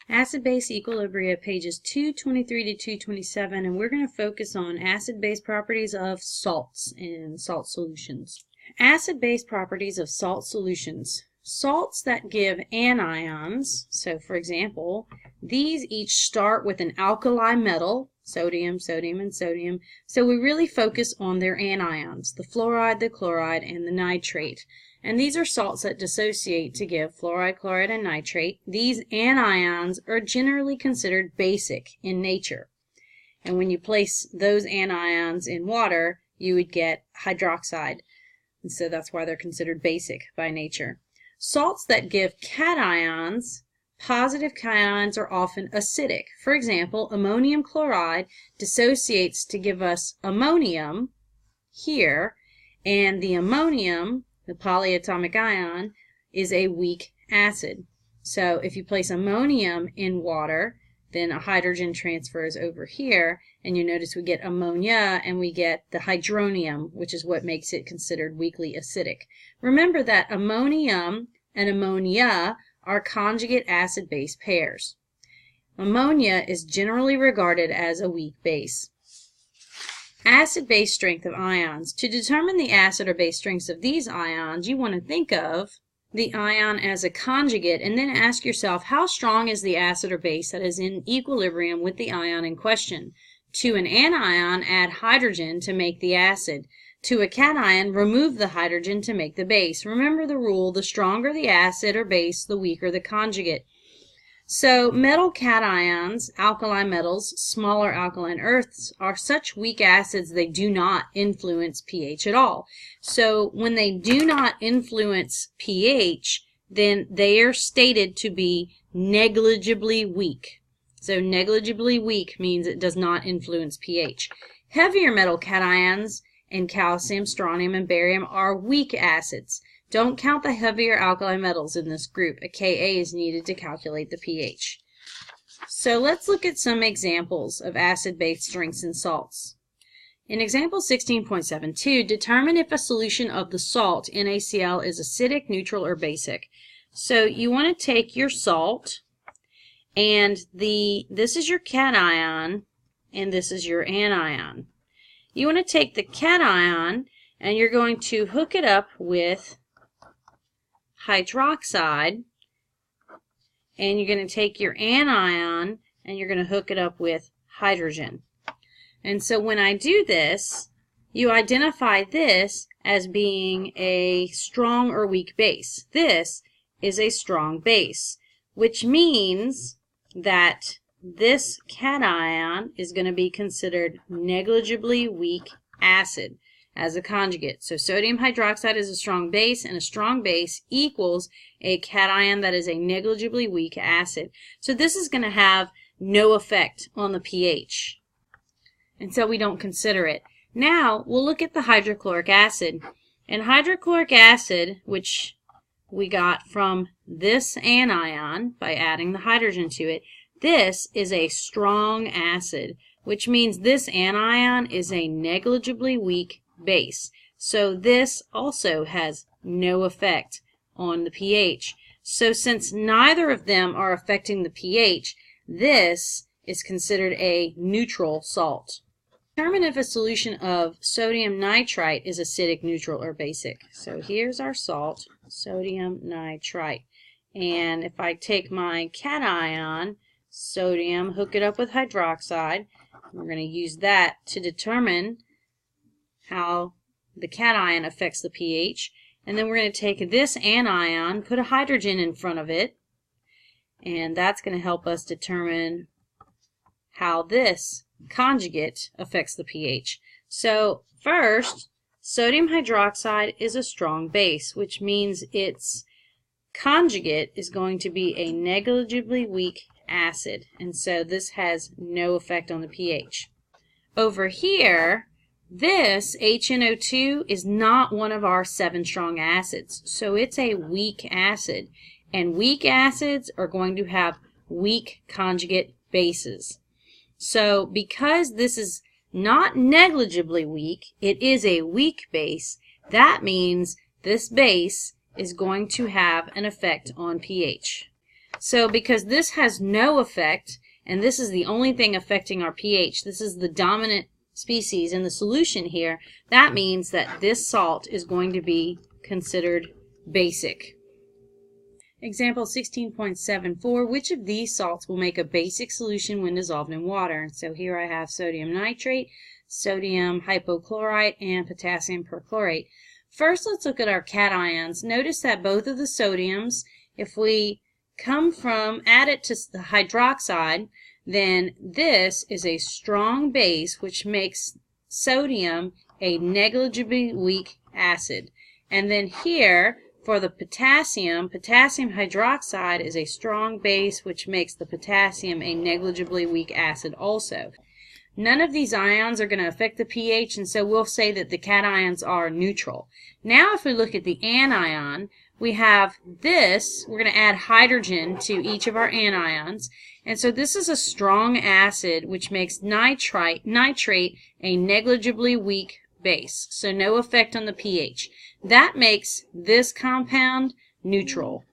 Acid-base Equilibria, pages 223 to 227, and we're going to focus on acid-base properties of salts and salt solutions. Acid-base properties of salt solutions. Salts that give anions, so for example, these each start with an alkali metal, sodium, sodium, and sodium, so we really focus on their anions, the fluoride, the chloride, and the nitrate. And these are salts that dissociate to give fluoride, chloride, and nitrate. These anions are generally considered basic in nature. And when you place those anions in water, you would get hydroxide. And so that's why they're considered basic by nature. Salts that give cations, positive cations, are often acidic. For example, ammonium chloride dissociates to give us ammonium here, and the ammonium, the polyatomic ion, is a weak acid. So if you place ammonium in water, then a hydrogen transfers over here, and you notice we get ammonia and we get the hydronium, which is what makes it considered weakly acidic. Remember that ammonium and ammonia are conjugate acid-base pairs. Ammonia is generally regarded as a weak base. Acid-base strength of ions. To determine the acid or base strengths of these ions, you want to think of the ion as a conjugate and then ask yourself, how strong is the acid or base that is in equilibrium with the ion in question? To an anion, add hydrogen to make the acid. To a cation, remove the hydrogen to make the base. Remember the rule, the stronger the acid or base, the weaker the conjugate. So metal cations, alkali metals, smaller alkaline earths, are such weak acids they do not influence pH at all. So when they do not influence pH, then they are stated to be negligibly weak. So negligibly weak means it does not influence pH. Heavier metal cations and calcium, strontium, and barium are weak acids. Don't count the heavier alkali metals in this group. A Ka is needed to calculate the pH. So let's look at some examples of acid-base strengths in salts. In example 16.72, determine if a solution of the salt NaCl is acidic, neutral, or basic. So you want to take your salt, and this is your cation, and this is your anion. You want to take the cation, and you're going to hook it up with hydroxide, and you're going to take your anion and you're going to hook it up with hydrogen. And so when I do this, you identify this as being a strong or weak base. This is a strong base, which means that this cation is going to be considered negligibly weak acid as a conjugate. So sodium hydroxide is a strong base, and a strong base equals a cation that is a negligibly weak acid. So this is going to have no effect on the pH, and so we don't consider it. Now we'll look at the hydrochloric acid. And hydrochloric acid, which we got from this anion by adding the hydrogen to it, this is a strong acid, which means this anion is a negligibly weak base. So this also has no effect on the pH. So since neither of them are affecting the pH, this is considered a neutral salt. Determine if a solution of sodium nitrite is acidic, neutral, or basic. So here's our salt, sodium nitrite. And if I take my cation, sodium, hook it up with hydroxide, we're going to use that to determine how the cation affects the pH. And then we're going to take this anion, put a hydrogen in front of it, and that's going to help us determine how this conjugate affects the pH. So first, sodium hydroxide is a strong base, which means its conjugate is going to be a negligibly weak acid, and so this has no effect on the pH. Over here, this HNO2 is not one of our 7 strong acids, so it's a weak acid, and weak acids are going to have weak conjugate bases. So because this is not negligibly weak, it is a weak base, that means this base is going to have an effect on pH. So because this has no effect, and this is the only thing affecting our pH, this is the dominant species in the solution here, that means that this salt is going to be considered basic. Example 16.74, which of these salts will make a basic solution when dissolved in water? And so here I have sodium nitrate, sodium hypochlorite, and potassium perchlorate. First, let's look at our cations. Notice that both of the sodiums, if we add it to the hydroxide, then this is a strong base, which makes sodium a negligibly weak acid. And then here, for the potassium hydroxide is a strong base, which makes the potassium a negligibly weak acid also. None of these ions are going to affect the pH, and so we'll say that the cations are neutral. Now if we look at the anion, we have this, we're going to add hydrogen to each of our anions, and so this is a strong acid which makes nitrate a negligibly weak base, so no effect on the pH. That makes this compound neutral.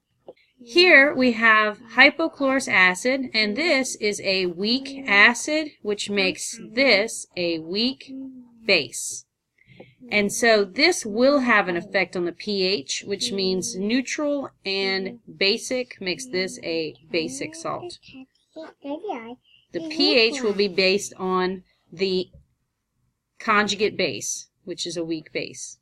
Here we have hypochlorous acid, and this is a weak acid which makes this a weak base. And so this will have an effect on the pH, which means neutral and basic makes this a basic salt. The pH will be based on the conjugate base, which is a weak base.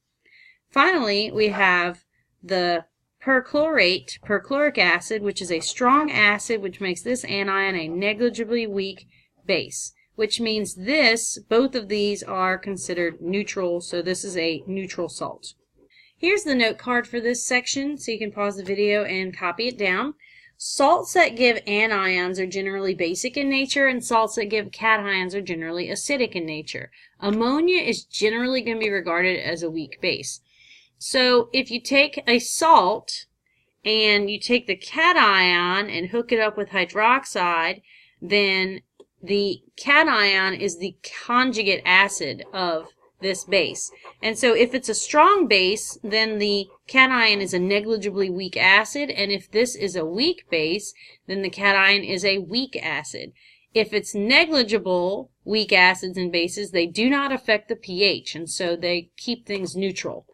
Finally, we have the perchloric acid, which is a strong acid which makes this anion a negligibly weak base, which means both of these are considered neutral, so this is a neutral salt. Here's the note card for this section, so you can pause the video and copy it down. Salts that give anions are generally basic in nature, and salts that give cations are generally acidic in nature. Ammonia is generally going to be regarded as a weak base. So if you take a salt and you take the cation and hook it up with hydroxide, then the cation is the conjugate acid of this base. And so if it's a strong base, then the cation is a negligibly weak acid, and if this is a weak base, then the cation is a weak acid. If it's negligible weak acids and bases, they do not affect the pH, and so they keep things neutral.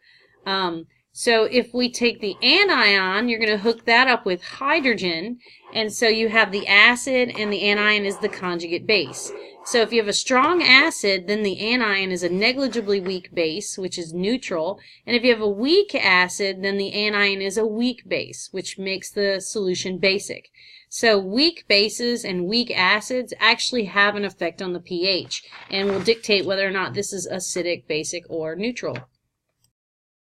So if we take the anion, you're going to hook that up with hydrogen, and so you have the acid and the anion is the conjugate base. So if you have a strong acid, then the anion is a negligibly weak base, which is neutral, and if you have a weak acid, then the anion is a weak base, which makes the solution basic. So weak bases and weak acids actually have an effect on the pH and will dictate whether or not this is acidic, basic, or neutral.